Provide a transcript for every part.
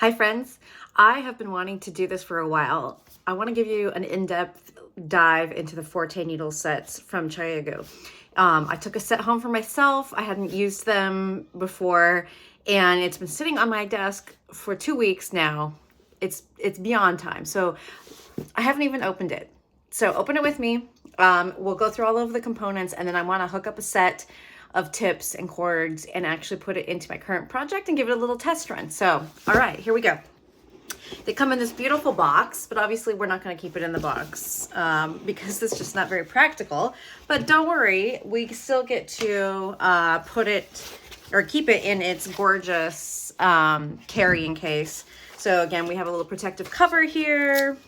Hi friends, I have been wanting to do this for a while. I want to give you an in-depth dive into the Forte needle sets from Chiaogoo. I took a set home for myself. I hadn't used them before and it's been sitting on my desk for 2 weeks now. It's beyond time. So I haven't even opened it. So open it with me. We'll go through all of the components and then I want to hook up a set of tips and cords and actually put it into my current project and give it a little test run. So, all right, here we go. They come in this beautiful box, but obviously we're not going to keep it in the box because it's just not very practical. But don't worry, we still get to put it or keep it in its gorgeous carrying case. So again, we have a little protective cover here.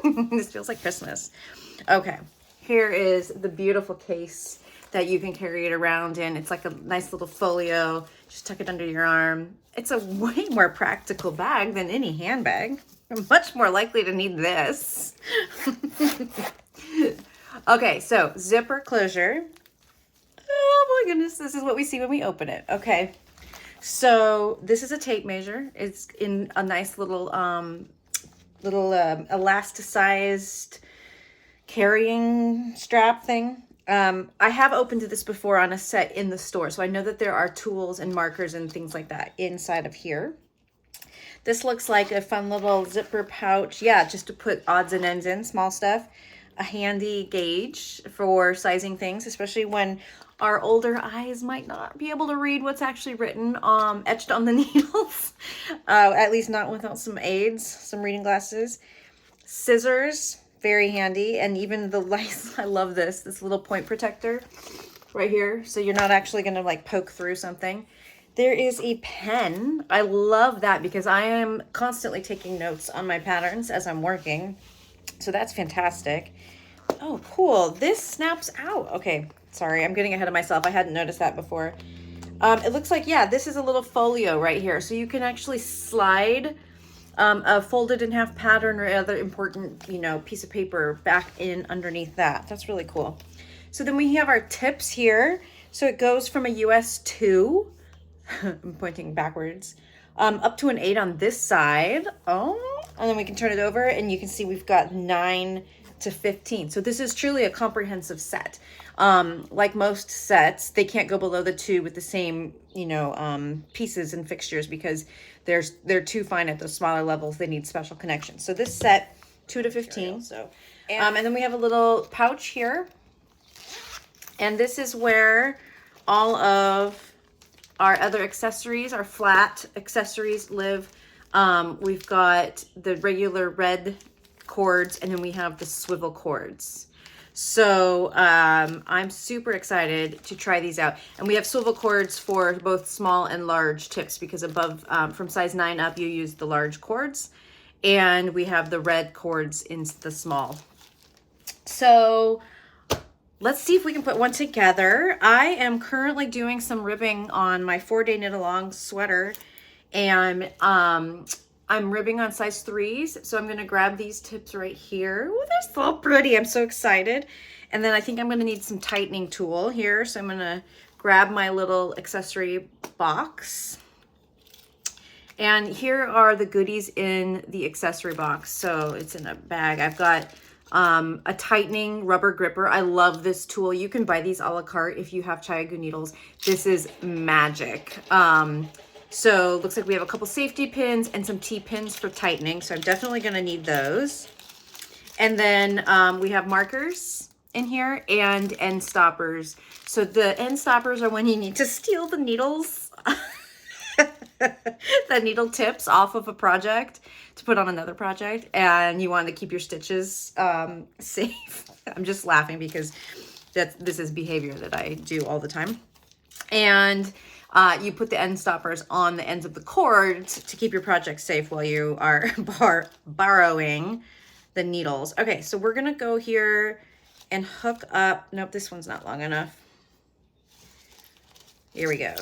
This feels like Christmas. Okay, here is the beautiful case that you can carry it around in. It's like a nice little folio. Just tuck it under your arm. It's a way more practical bag than any handbag. I'm much more likely to need this. Okay, so zipper closure. Oh my goodness, this is what we see when we open it. Okay, so this is a tape measure. It's in a nice little elasticized carrying strap thing. I have opened this before on a set in the store, so I know that there are tools and markers and things like that inside of here. This looks like a fun little zipper pouch. Yeah, just to put odds and ends in, small stuff. A handy gauge for sizing things, especially when our older eyes might not be able to read what's actually written, etched on the needles. At least not without some aids, some reading glasses. Scissors, very handy. And even the lice, I love this little point protector right here. So you're not actually gonna like poke through something. There is a pen. I love that because I am constantly taking notes on my patterns as I'm working. So that's fantastic. Oh, cool. This snaps out. Okay, sorry, I'm getting ahead of myself. I hadn't noticed that before. It looks like, yeah, this is a little folio right here. So you can actually slide a folded in half pattern or other important, piece of paper back in underneath that. That's really cool. So then we have our tips here. So it goes from a US 2, I'm pointing backwards, up to an 8 on this side. Oh, and then we can turn it over and you can see we've got 9 to 15. So this is truly a comprehensive set. Like most sets, they can't go below the 2 with the same, pieces and fixtures because they're too fine at those smaller levels. They need special connections. So this set, 2 to 15. So, and then we have a little pouch here. And this is where all of our other accessories, our flat accessories live. We've got the regular red cords and then we have the swivel cords. So I'm super excited to try these out. And we have swivel cords for both small and large tips because above, from size 9 up, you use the large cords. And we have the red cords in the small. So let's see if we can put one together. I am currently doing some ribbing on my 4-day knit along sweater. And I'm ribbing on size 3s, so I'm gonna grab these tips right here. Oh, they're so pretty, I'm so excited. And then I think I'm gonna need some tightening tool here, so I'm gonna grab my little accessory box. And here are the goodies in the accessory box. So it's in a bag. I've got a tightening rubber gripper. I love this tool. You can buy these a la carte if you have Chiaogoo needles. This is magic. So looks like we have a couple safety pins and some T-pins for tightening. So I'm definitely going to need those. And then we have markers in here and end stoppers. So the end stoppers are when you need to steal the needles, the needle tips off of a project to put on another project. And you want to keep your stitches safe. I'm just laughing because this is behavior that I do all the time. And you put the end stoppers on the ends of the cords to keep your project safe while you are borrowing the needles. Okay, so we're gonna go here and hook up. Nope, this one's not long enough. Here we go.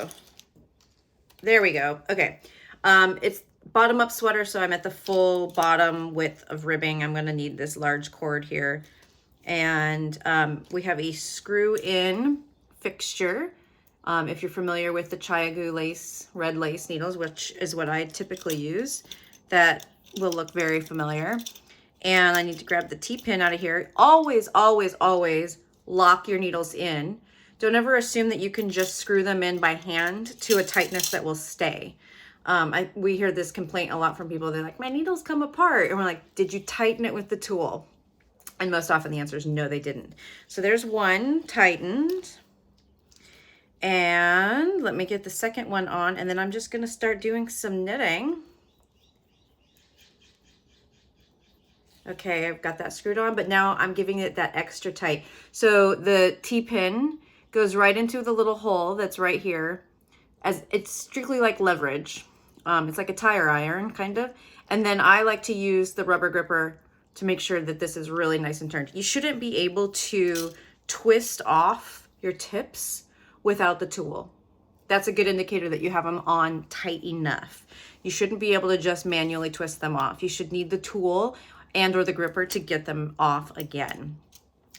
There we go. Okay, it's bottom up sweater, so I'm at the full bottom width of ribbing. I'm gonna need this large cord here. And we have a screw in fixture If you're familiar with the Chiaogoo lace, red lace needles, which is what I typically use, that will look very familiar. And I need to grab the T-pin out of here. Always, always, always lock your needles in. Don't ever assume that you can just screw them in by hand to a tightness that will stay. We hear this complaint a lot from people. They're like, my needles come apart. And we're like, did you tighten it with the tool? And most often the answer is no, they didn't. So there's one tightened. And let me get the second one on, and then I'm just gonna start doing some knitting. Okay, I've got that screwed on, but now I'm giving it that extra tight. So the T-pin goes right into the little hole that's right here. As it's strictly like leverage. It's like a tire iron, kind of. And then I like to use the rubber gripper to make sure that this is really nice and turned. You shouldn't be able to twist off your tips without the tool. That's a good indicator that you have them on tight enough. You shouldn't be able to just manually twist them off. You should need the tool and or the gripper to get them off again.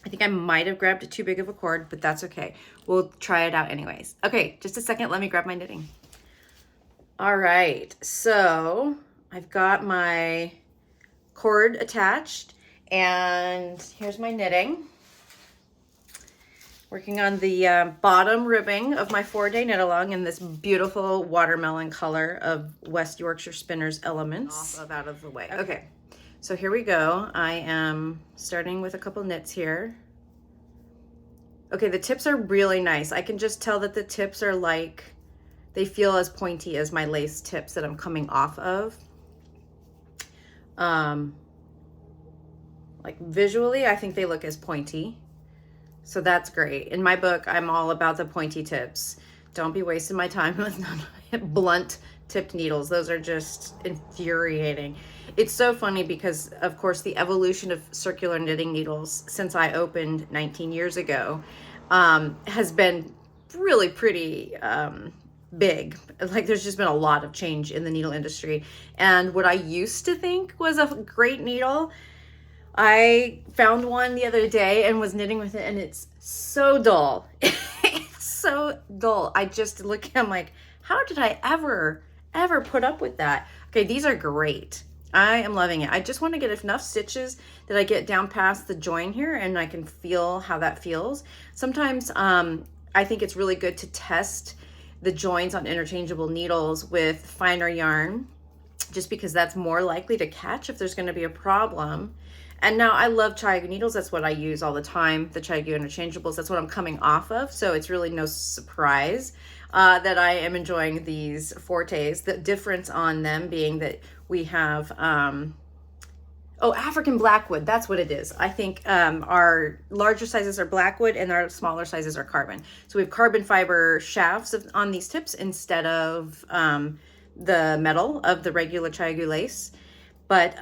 I think I might have grabbed too big of a cord, but that's okay. We'll try it out anyways. Okay, just a second, let me grab my knitting. All right, so I've got my cord attached and here's my knitting. Working on the bottom ribbing of my 4-day knit along in this beautiful watermelon color of West Yorkshire Spinners Elements. Out of the way. Okay, so here we go. I am starting with a couple knits here. Okay, the tips are really nice. I can just tell that the tips are like, they feel as pointy as my lace tips that I'm coming off of. Like visually, I think they look as pointy. So that's great. In my book, I'm all about the pointy tips. Don't be wasting my time with blunt tipped needles. Those are just infuriating. It's so funny because, of course, the evolution of circular knitting needles since I opened 19 years ago has been really pretty big. Like there's just been a lot of change in the needle industry. And what I used to think was a great needle, I found one the other day and was knitting with it, and it's so dull. It's so dull. I just look at them like, how did I ever put up with that? Okay, these are great. I am loving it. I just want to get enough stitches that I get down past the join here and I can feel how that feels. Sometimes I think it's really good to test the joins on interchangeable needles with finer yarn, just because that's more likely to catch if there's going to be a problem. And now I love Chiaogoo needles. That's what I use all the time, the Chiaogoo interchangeables. That's what I'm coming off of. So it's really no surprise that I am enjoying these Fortes. The difference on them being that we have, African Blackwood. That's what it is. I think our larger sizes are Blackwood and our smaller sizes are carbon. So we have carbon fiber shafts on these tips instead of the metal of the regular Chiaogoo lace. But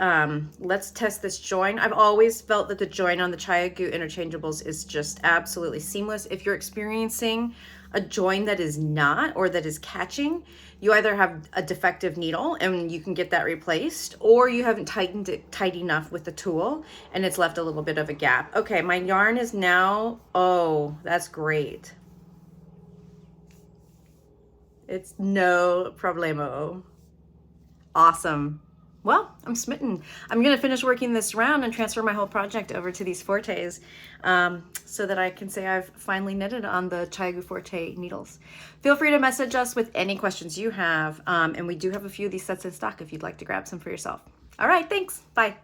let's test this join. I've always felt that the join on the Chiaogoo interchangeables is just absolutely seamless. If you're experiencing a join that is not, or that is catching, you either have a defective needle and you can get that replaced, or you haven't tightened it tight enough with the tool and it's left a little bit of a gap. Okay, my yarn is now, oh, that's great. It's no problemo. Awesome. Well, I'm smitten. I'm going to finish working this round and transfer my whole project over to these Fortes so that I can say I've finally knitted on the Chiaogoo Forte needles. Feel free to message us with any questions you have. And we do have a few of these sets in stock if you'd like to grab some for yourself. All right, thanks. Bye.